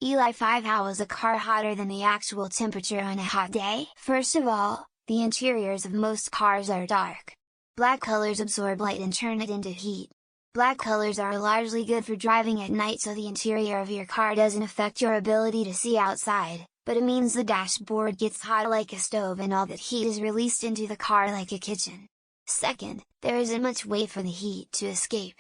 ELI5. How is a car hotter than the actual temperature on a hot day? First of all, the interiors of most cars are dark. Black colors absorb light and turn it into heat. Black colors are largely good for driving at night, so the interior of your car doesn't affect your ability to see outside, but it means the dashboard gets hot like a stove and all that heat is released into the car like a kitchen. Second, there isn't much way for the heat to escape.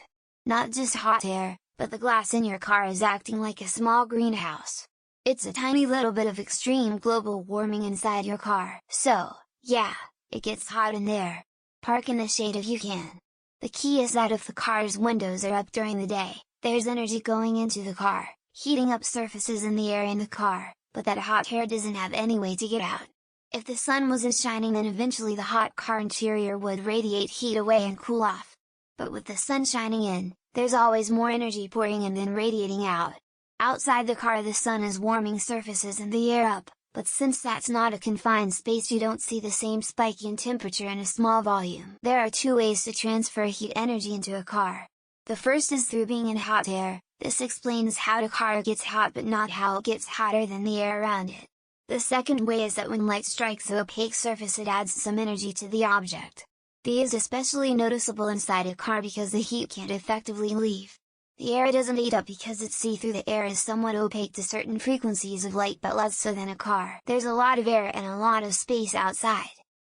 Not just hot air, but the glass in your car is acting like a small greenhouse. It's a tiny little bit of extreme global warming inside your car. So, yeah, it gets hot in there. Park in the shade if you can. The key is that if the car's windows are up during the day, there's energy going into the car, heating up surfaces in the air in the car, but that hot air doesn't have any way to get out. If the sun wasn't shining, then eventually the hot car interior would radiate heat away and cool off. But with the sun shining in, there's always more energy pouring in than radiating out. Outside the car, the sun is warming surfaces and the air up, but since that's not a confined space, you don't see the same spike in temperature in a small volume. There are two ways to transfer heat energy into a car. The first is through being in hot air. This explains how the car gets hot but not how it gets hotter than the air around it. The second way is that when light strikes the opaque surface, it adds some energy to the object. This is especially noticeable inside a car because the heat can't effectively leave. The air doesn't heat up because it's see-through. The air is somewhat opaque to certain frequencies of light, but less so than a car. There's a lot of air and a lot of space outside.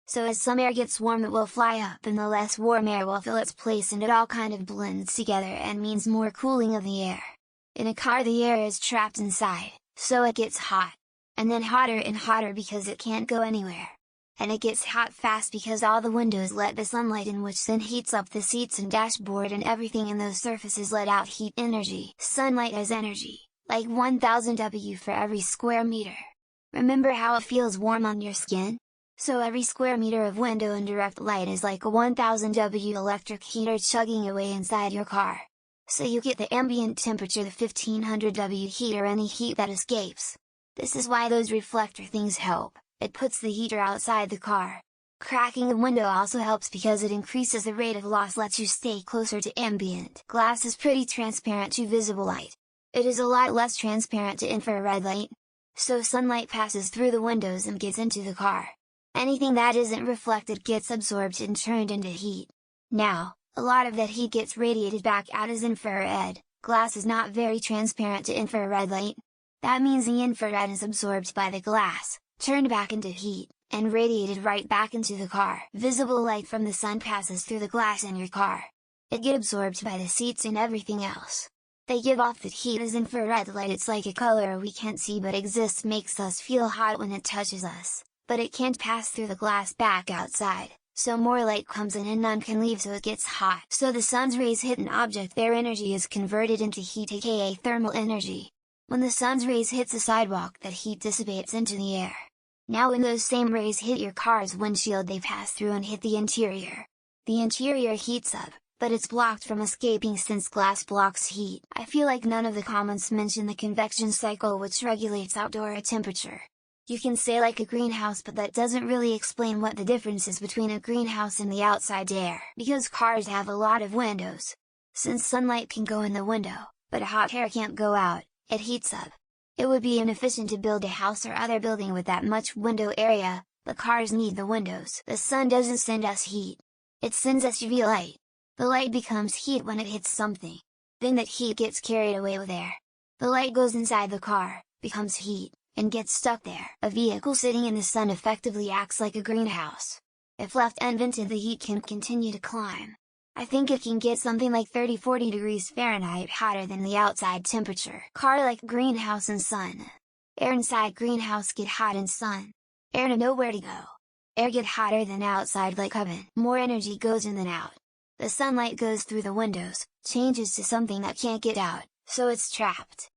So as some air gets warm, it will fly up and the less warm air will fill its place, and it all kind of blends together and means more cooling of the air. In a car, the air is trapped inside, so it gets hot. And then hotter and hotter because it can't go anywhere. And it gets hot fast because all the windows let the sunlight in, which then heats up the seats and dashboard, and everything in those surfaces let out heat energy. Sunlight has energy, like 1000 W for every square meter. Remember how it feels warm on your skin? So every square meter of window and direct light is like a 1000 W electric heater chugging away inside your car. So you get the ambient temperature, the 1500 W heat, or any heat that escapes. This is why those reflector things help. It puts the heater outside the car. Cracking a window also helps because it increases the rate of loss, lets you stay closer to ambient. Glass is pretty transparent to visible light. It is a lot less transparent to infrared light. So sunlight passes through the windows and gets into the car. Anything that isn't reflected gets absorbed and turned into heat. Now, a lot of that heat gets radiated back out as infrared. Glass is not very transparent to infrared light. That means the infrared is absorbed by the glass, turned back into heat, and radiated right back into the car. Visible light from the sun passes through the glass in your car. It gets absorbed by the seats and everything else. They give off that heat as infrared light. It's like a color we can't see but exists, makes us feel hot when it touches us, but it can't pass through the glass back outside, so more light comes in and none can leave, so it gets hot. So the sun's rays hit an object, their energy is converted into heat, aka thermal energy. When the sun's rays hits a sidewalk, that heat dissipates into the air. Now when those same rays hit your car's windshield, they pass through and hit the interior. The interior heats up, but it's blocked from escaping since glass blocks heat. I feel like none of the comments mention the convection cycle, which regulates outdoor temperature. You can say like a greenhouse, but that doesn't really explain what the difference is between a greenhouse and the outside air. Because cars have a lot of windows. Since sunlight can go in the window, but hot air can't go out, it heats up. It would be inefficient to build a house or other building with that much window area, but cars need the windows. The sun doesn't send us heat. It sends us UV light. The light becomes heat when it hits something. Then that heat gets carried away with air. The light goes inside the car, becomes heat, and gets stuck there. A vehicle sitting in the sun effectively acts like a greenhouse. If left unvented, the heat can continue to climb. I think it can get something like 30–40 degrees Fahrenheit hotter than the outside temperature. Car like greenhouse and sun. Air inside greenhouse get hot in sun. Air to nowhere to go. Air get hotter than outside like oven. More energy goes in than out. The sunlight goes through the windows, changes to something that can't get out, so it's trapped.